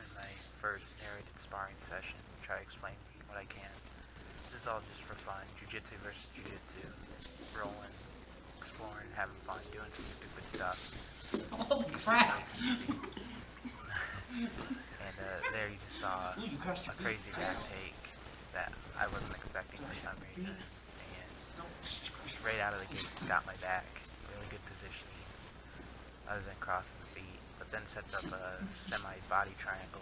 in my first narrated sparring session, try to explain what I can. This is all just for fun. Jiu-Jitsu versus Jiu-Jitsu. Rolling, exploring, having fun, doing some stupid stuff. Holy crap! And there you just saw a crazy back take that I wasn't expecting for some reason. And straight out of the gate, got my back. Really good positioning, other than crossing the feet. But then sets up a semi-body triangle.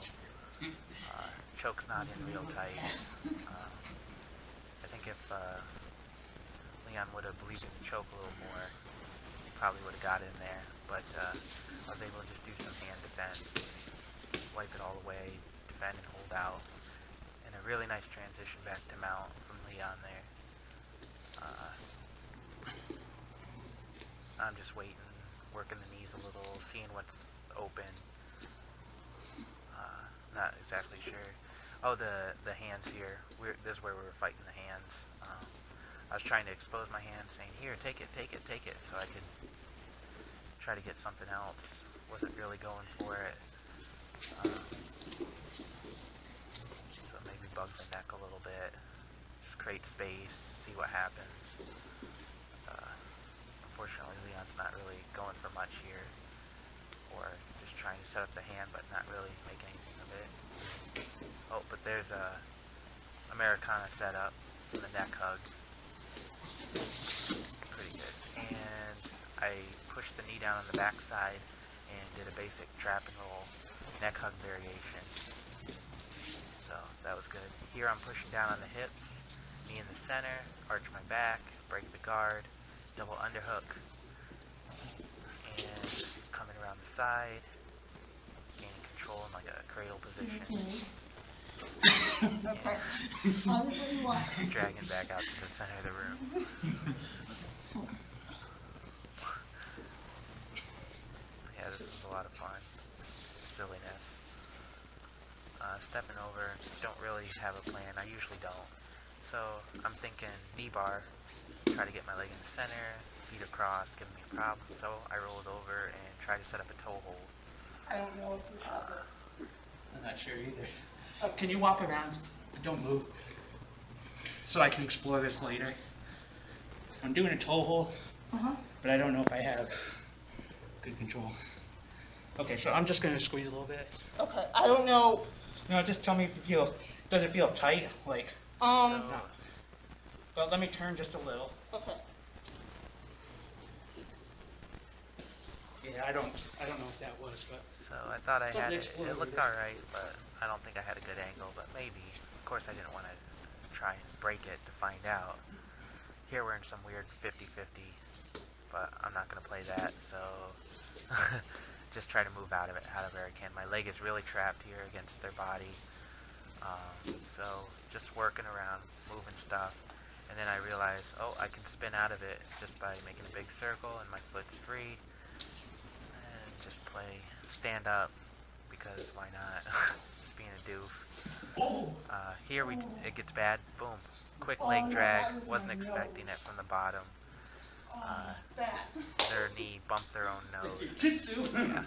Choke's not in real tight. I think if Leon would have believed in the choke a little more, he probably would have got in there. But I was able to just do some hand defense, wipe it all away, defend and hold out. And a really nice transition back to mount from Leon there. I'm just waiting, working the knees a little, seeing what's open. Not exactly sure. Oh, the hands here. This is where we were fighting the hands. I was trying to expose my hands, saying, "Here, take it, take it, take it," so I could try to get something else. Wasn't really going for it. So maybe bug the neck a little bit. Just create space, see what happens. Unfortunately, Leon's not really going for much here. Or just trying to set up the hand, but not really making anything of it. Oh, but there's a Americana setup and the neck hug. Pretty good. And I pushed the knee down on the backside and did a basic trap and roll neck hug variation. So that was good. Here I'm pushing down on the hips, knee in the center, arch my back, break the guard, double underhook, and coming around the side, gaining control in like a cradle position. Okay. Obviously what? Dragging back out to the center of the room. Yeah, this was a lot of fun. Silliness. Stepping over, don't really have a plan. I usually don't. So I'm thinking knee bar, try to get my leg in the center, feet across, giving me a problem. So I rolled over and tried to set up a toe hold. I don't know if you have it. I'm not sure either. Can you walk around? Don't move. So I can explore this later. I'm doing a toe hold, but I don't know if I have good control. Okay, so I'm just going to squeeze a little bit. Okay, I don't know. No, just tell me if you feel, does it feel tight? Like, no. But let me turn just a little. Okay. Yeah, I don't know if that was, but. So I thought I had it. Something It looked alright, but I don't think I had a good angle, but maybe. Of course I didn't want to try and break it to find out. Here we're in some weird 50-50, but I'm not going to play that, so just try to move out of it however I can. My leg is really trapped here against their body, so just working around, moving stuff, and then I realized, oh, I can spin out of it just by making a big circle and my foot's free, and just play, stand up, because why not, just being a doof. Here it gets bad, boom, quick leg drag, wasn't expecting it from the bottom. Their knee bumped their own nose. Yeah.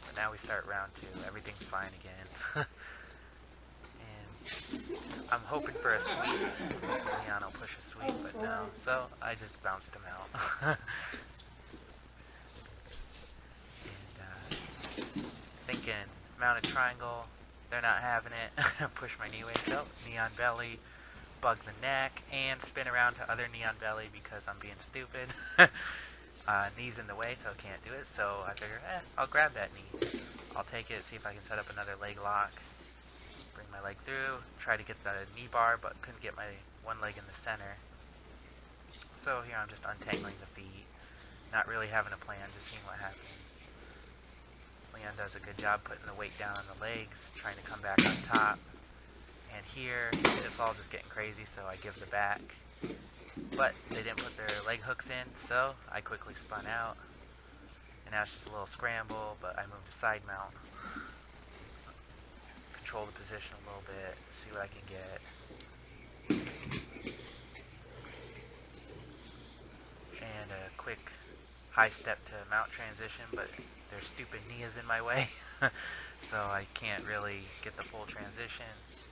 But now we start round 2. Everything's fine again. And I'm hoping for a sweep. Leon will push a sweep, but no. So I just bounced him out. And thinking mounted triangle. They're not having it. Push my knee away. So knee on belly. Bug the neck, and spin around to other knee on belly because I'm being stupid. Knee's in the way, so I can't do it. So I figure, I'll grab that knee. I'll take it, see if I can set up another leg lock. Bring my leg through, try to get the knee bar, but couldn't get my one leg in the center. So here I'm just untangling the feet, not really having a plan, just seeing what happens. Leon does a good job putting the weight down on the legs, trying to come back on top. And here, it's all just getting crazy, so I give the back. But they didn't put their leg hooks in, so I quickly spun out. And now it's just a little scramble, but I moved to side mount. Control the position a little bit, see what I can get. And a quick high step to mount transition, but their stupid knee is in my way. so I can't really get the full transition,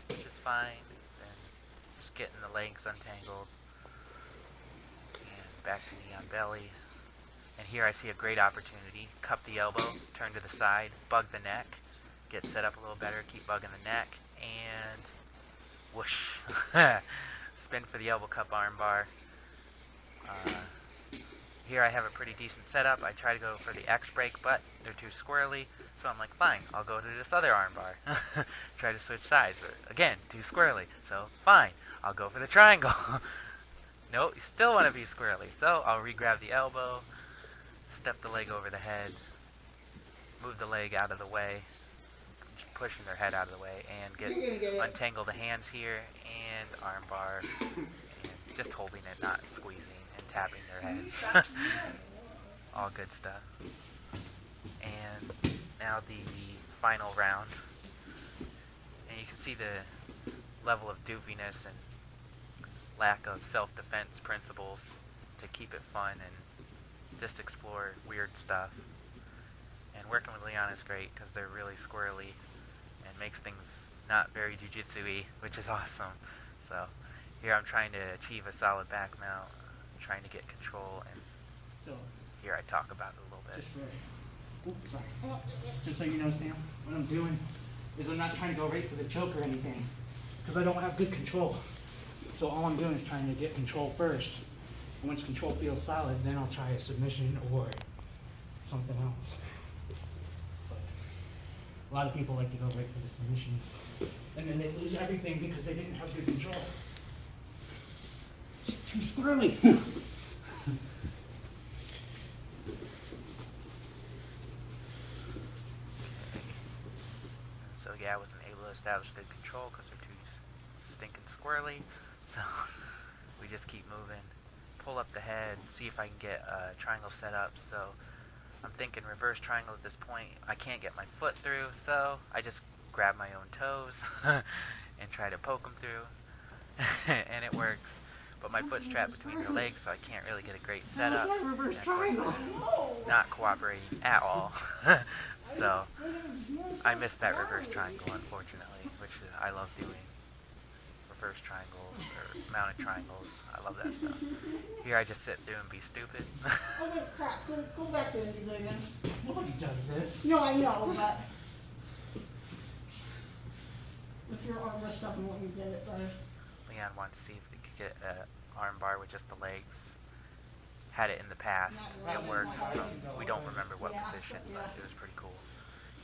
which is fine. Then just getting the legs untangled, and back to knee on belly. And here I see a great opportunity. Cup the elbow, turn to the side, bug the neck, get set up a little better, keep bugging the neck, and whoosh. Spin for the elbow cup armbar. Here I have a pretty decent setup. I try to go for the X break, but they're too squirrely. So I'm like, fine, I'll go to this other armbar. Try to switch sides, but again, too squirrely. So fine, I'll go for the triangle. Nope, you still want to be squirrely. So I'll re-grab the elbow, step the leg over the head, move the leg out of the way, pushing their head out of the way, and untangle the hands here, and armbar, and just holding it, not squeezing, and tapping their heads. All good stuff. And now the final round. And you can see the level of doofiness and lack of self-defense principles to keep it fun and just explore weird stuff. And working with Leon is great because they're really squirrely and makes things not very jiu-jitsu-y, which is awesome. So here I'm trying to achieve a solid back mount, trying to get control, and So, here I talk about it a little bit. just so you know, Sam, what I'm doing is I'm not trying to go right for the choke or anything, because I don't have good control. So all I'm doing is trying to get control first. And once control feels solid, then I'll try a submission or something else. But a lot of people like to go right for the submission, and then they lose everything because they didn't have good control. Too squirrely. So yeah, I wasn't able to establish good control because they're too stinking squirrely. So we just keep moving. Pull up the head, see if I can get a triangle set up. So I'm thinking reverse triangle at this point. I can't get my foot through, so I just grab my own toes and try to poke them through. And it works. But my foot's trapped between their legs, so I can't really get a great setup. That's not reverse And triangle. not cooperating at all. So I missed that reverse triangle, unfortunately, which I love doing. Reverse triangles or mounted triangles. I love that stuff. Here I just sit through and be stupid. Okay, crap. Go back there and do that again. Nobody does this. No, I know, but if your arm was up and let me get it better. Leon wanted to see if they could get an arm bar with just the legs. Had it in the past. It worked. We don't remember what position, but it was pretty cool.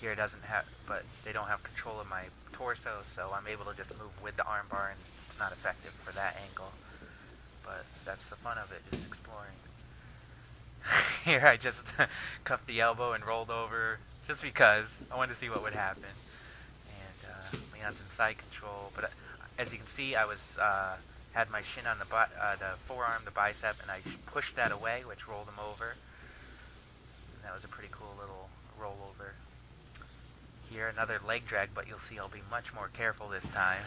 Here it doesn't have, but they don't have control of my torso, so I'm able to just move with the arm bar, and it's not effective for that angle. But that's the fun of it, just exploring. Here I just cuffed the elbow and rolled over, just because I wanted to see what would happen. And Leon's in side control, but as you can see, I was had my shin on the forearm, the bicep, and I pushed that away, which rolled him over. And that was a pretty cool little rollover. Here, another leg drag, but you'll see I'll be much more careful this time.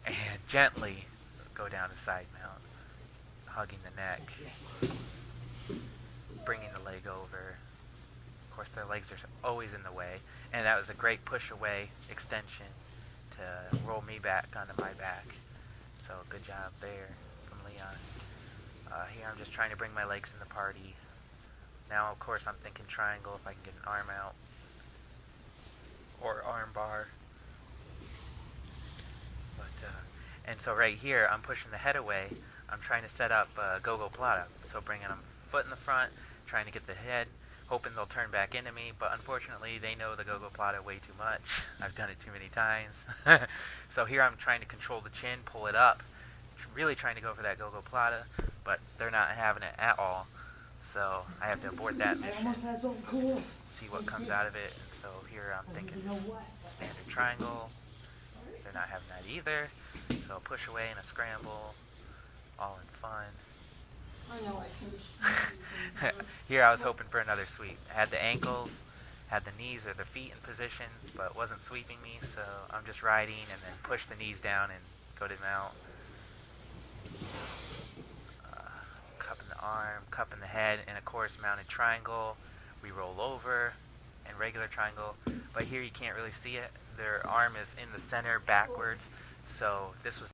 And gently go down to side mount, hugging the neck, bringing the leg over. Of course, their legs are always in the way, and that was a great push away extension to roll me back onto my back. So good job there from Leon. Here I'm just trying to bring my legs in the party. Now, of course, I'm thinking triangle if I can get an arm out. Or arm bar. But, and so right here, I'm pushing the head away. I'm trying to set up go-go plata. So bringing them foot in the front, trying to get the head, hoping they'll turn back into me. But unfortunately, they know the go-go plata way too much. I've done it too many times. So here I'm trying to control the chin, pull it up. Really trying to go for that go-go plata, but they're not having it at all. So I have to abort that I mission, almost had something cool. see what comes out of it. And so here I'm thinking You know what? standard triangle. They're not having that either. So push away in a scramble, all in fun. I know I can just. Here I was hoping for another sweep. I had the ankles, had the knees or the feet in position, but it wasn't sweeping me, so I'm just riding and then push the knees down and go to mount. Cupping the arm, cupping the head, and of course mounted triangle. We roll over, and regular triangle. but here you can't really see it. Their arm is in the center backwards, so this was